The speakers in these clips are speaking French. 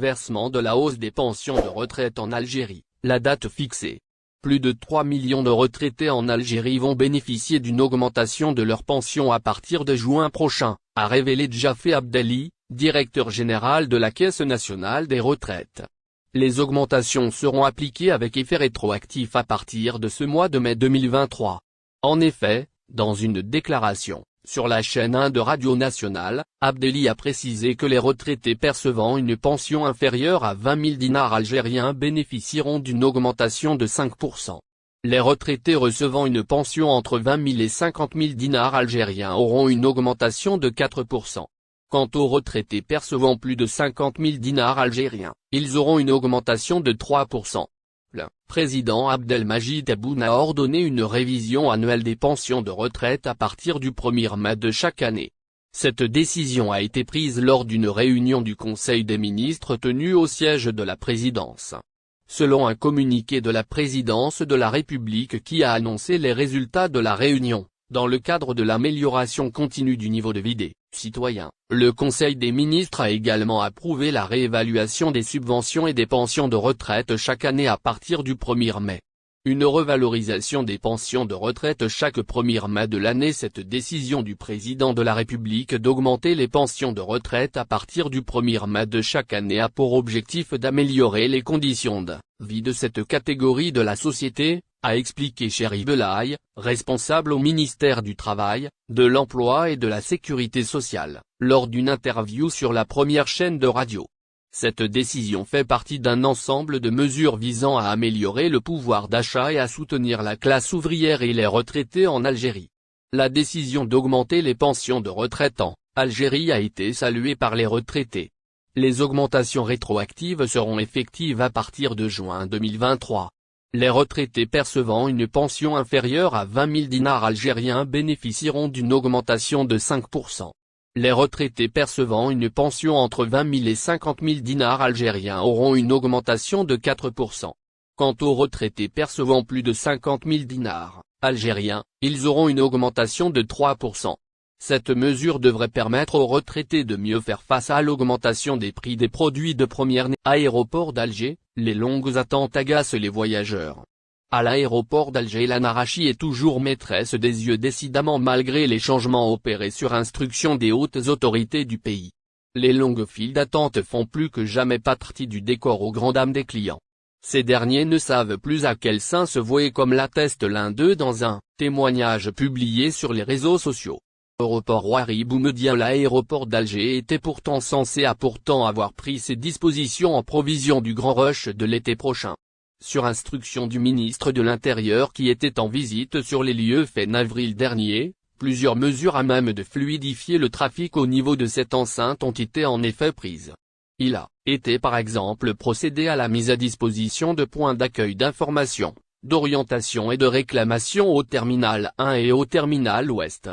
versement de la hausse des pensions de retraite en Algérie, la date fixée. Plus de 3 millions de retraités en Algérie vont bénéficier d'une augmentation de leur pension à partir de juin prochain, a révélé Djafé Abdelli, directeur général de la Caisse nationale des retraites. Les augmentations seront appliquées avec effet rétroactif à partir de ce mois de mai 2023. En effet, dans une déclaration, sur la chaîne 1 de Radio Nationale, Abdelli a précisé que les retraités percevant une pension inférieure à 20 000 dinars algériens bénéficieront d'une augmentation de 5%. Les retraités recevant une pension entre 20 000 et 50 000 dinars algériens auront une augmentation de 4%. Quant aux retraités percevant plus de 50 000 dinars algériens, ils auront une augmentation de 3%. Le président Abdelmajid Tebboune a ordonné une révision annuelle des pensions de retraite à partir du 1er mai de chaque année. Cette décision a été prise lors d'une réunion du Conseil des ministres tenue au siège de la présidence. Selon un communiqué de la présidence de la République qui a annoncé les résultats de la réunion, dans le cadre de l'amélioration continue du niveau de vie des citoyens, le Conseil des ministres a également approuvé la réévaluation des subventions et des pensions de retraite chaque année à partir du 1er mai. Une revalorisation des pensions de retraite chaque 1er mai de l'année. Cette décision du président de la République d'augmenter les pensions de retraite à partir du 1er mai de chaque année a pour objectif d'améliorer les conditions de vie de cette catégorie de la société, a expliqué Chérif Belaï, responsable au ministère du Travail, de l'Emploi et de la Sécurité sociale, lors d'une interview sur la première chaîne de radio. Cette décision fait partie d'un ensemble de mesures visant à améliorer le pouvoir d'achat et à soutenir la classe ouvrière et les retraités en Algérie. La décision d'augmenter les pensions de retraite en Algérie a été saluée par les retraités. Les augmentations rétroactives seront effectives à partir de juin 2023. Les retraités percevant une pension inférieure à 20 000 dinars algériens bénéficieront d'une augmentation de 5%. Les retraités percevant une pension entre 20 000 et 50 000 dinars algériens auront une augmentation de 4%. Quant aux retraités percevant plus de 50 000 dinars algériens, ils auront une augmentation de 3%. Cette mesure devrait permettre aux retraités de mieux faire face à l'augmentation des prix des produits de première nécessité. Aéroport d'Alger, les longues attentes agacent les voyageurs. À l'aéroport d'Alger, l'anarchie est toujours maîtresse des yeux décidément malgré les changements opérés sur instruction des hautes autorités du pays. Les longues files d'attente font plus que jamais partie du décor aux grandes dames des clients. Ces derniers ne savent plus à quel sein se vouer comme l'atteste l'un d'eux dans un témoignage publié sur les réseaux sociaux. Aéroport Ouari Boumediene. L'aéroport d'Alger était pourtant censé avoir pris ses dispositions en provision du grand rush de l'été prochain. Sur instruction du ministre de l'Intérieur qui était en visite sur les lieux fin avril dernier, plusieurs mesures à même de fluidifier le trafic au niveau de cette enceinte ont été en effet prises. Il a été par exemple procédé à la mise à disposition de points d'accueil d'information, d'orientation et de réclamation au terminal 1 et au terminal ouest.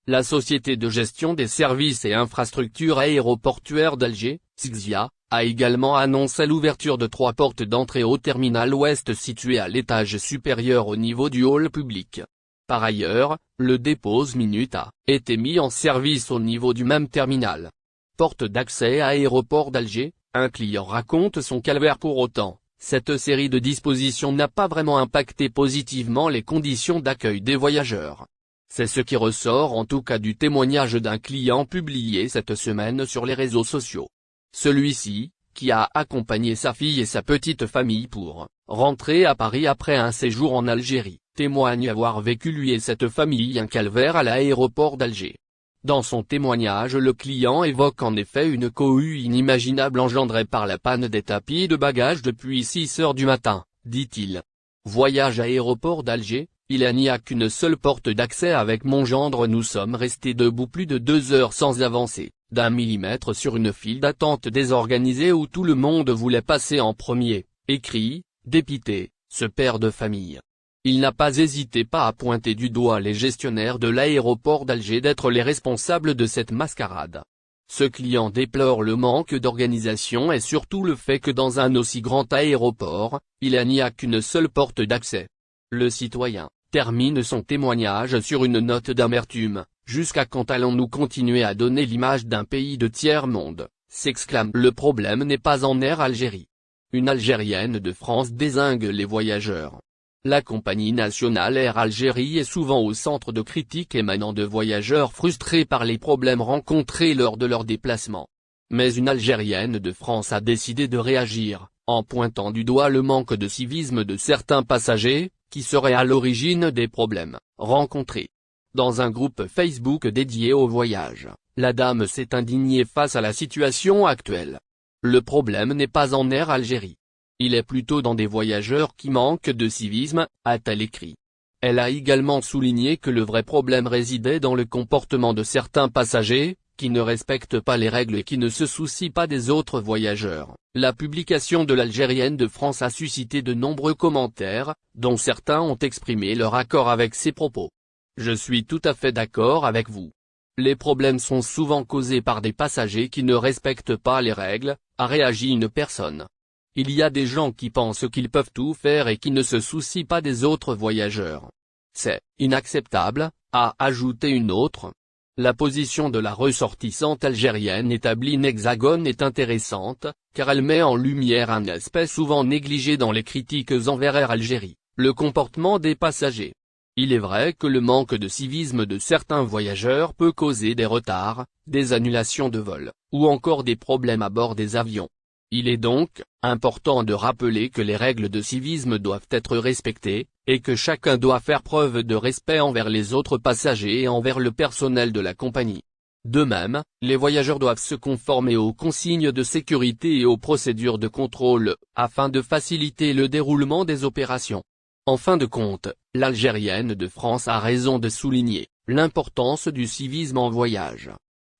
La Société de gestion des services et infrastructures aéroportuaires d'Alger, SIGZIA, a également annoncé l'ouverture de 3 portes d'entrée au terminal ouest situé à l'étage supérieur au niveau du hall public. Par ailleurs, le dépôt minute a été mis en service au niveau du même terminal. Porte d'accès à aéroport d'Alger, un client raconte son calvaire. Pour autant, cette série de dispositions n'a pas vraiment impacté positivement les conditions d'accueil des voyageurs. C'est ce qui ressort en tout cas du témoignage d'un client publié cette semaine sur les réseaux sociaux. Celui-ci, qui a accompagné sa fille et sa petite famille pour rentrer à Paris après un séjour en Algérie, témoigne avoir vécu lui et cette famille un calvaire à l'aéroport d'Alger. Dans son témoignage, le client évoque en effet une cohue inimaginable engendrée par la panne des tapis de bagages depuis 6 heures du matin, dit-il. Voyage aéroport d'Alger. Il n'y a qu'une seule porte d'accès avec mon gendre. Nous sommes restés debout plus de 2 heures sans avancer, d'1 millimètre sur une file d'attente désorganisée où tout le monde voulait passer en premier, écrit, dépité, ce père de famille. Il n'a pas hésité à pointer du doigt les gestionnaires de l'aéroport d'Alger d'être les responsables de cette mascarade. Ce client déplore le manque d'organisation et surtout le fait que dans un aussi grand aéroport, il n'y a qu'une seule porte d'accès. Le citoyen termine son témoignage sur une note d'amertume. Jusqu'à quand allons-nous continuer à donner l'image d'un pays de tiers-monde, s'exclame. Le problème n'est pas en Air Algérie. Une Algérienne de France dézingue les voyageurs. La compagnie nationale Air Algérie est souvent au centre de critiques émanant de voyageurs frustrés par les problèmes rencontrés lors de leur déplacement. Mais une Algérienne de France a décidé de réagir, en pointant du doigt le manque de civisme de certains passagers, qui seraient à l'origine des problèmes rencontrés. Dans un groupe Facebook dédié au voyage, la dame s'est indignée face à la situation actuelle. Le problème n'est pas en Air Algérie. Il est plutôt dans des voyageurs qui manquent de civisme, a-t-elle écrit. Elle a également souligné que le vrai problème résidait dans le comportement de certains passagers, qui ne respectent pas les règles et qui ne se soucient pas des autres voyageurs. La publication de l'Algérienne de France a suscité de nombreux commentaires, dont certains ont exprimé leur accord avec ses propos. Je suis tout à fait d'accord avec vous. Les problèmes sont souvent causés par des passagers qui ne respectent pas les règles, a réagi une personne. Il y a des gens qui pensent qu'ils peuvent tout faire et qui ne se soucient pas des autres voyageurs. C'est inacceptable, a ajouté une autre. La position de la ressortissante algérienne établie en Hexagone est intéressante, car elle met en lumière un aspect souvent négligé dans les critiques envers Air Algérie, le comportement des passagers. Il est vrai que le manque de civisme de certains voyageurs peut causer des retards, des annulations de vol, ou encore des problèmes à bord des avions. Il est donc important de rappeler que les règles de civisme doivent être respectées, et que chacun doit faire preuve de respect envers les autres passagers et envers le personnel de la compagnie. De même, les voyageurs doivent se conformer aux consignes de sécurité et aux procédures de contrôle, afin de faciliter le déroulement des opérations. En fin de compte, l'Algérienne de France a raison de souligner l'importance du civisme en voyage.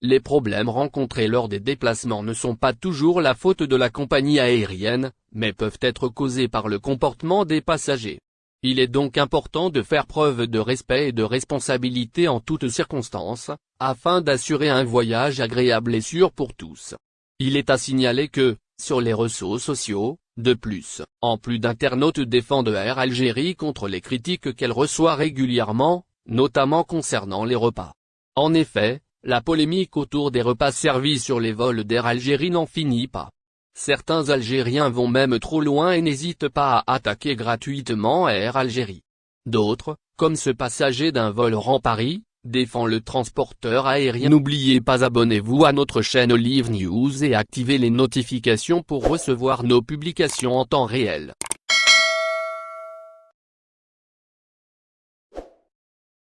Les problèmes rencontrés lors des déplacements ne sont pas toujours la faute de la compagnie aérienne, mais peuvent être causés par le comportement des passagers. Il est donc important de faire preuve de respect et de responsabilité en toutes circonstances, afin d'assurer un voyage agréable et sûr pour tous. Il est à signaler que, sur les réseaux sociaux, de plus, en plus d'internautes défendent Air Algérie contre les critiques qu'elle reçoit régulièrement, notamment concernant les repas. En effet, la polémique autour des repas servis sur les vols d'Air Algérie n'en finit pas. Certains Algériens vont même trop loin et n'hésitent pas à attaquer gratuitement Air Algérie. D'autres, comme ce passager d'un vol Oran-Paris, défend le transporteur aérien. N'oubliez pas, abonnez-vous à notre chaîne Olive News et activez les notifications pour recevoir nos publications en temps réel.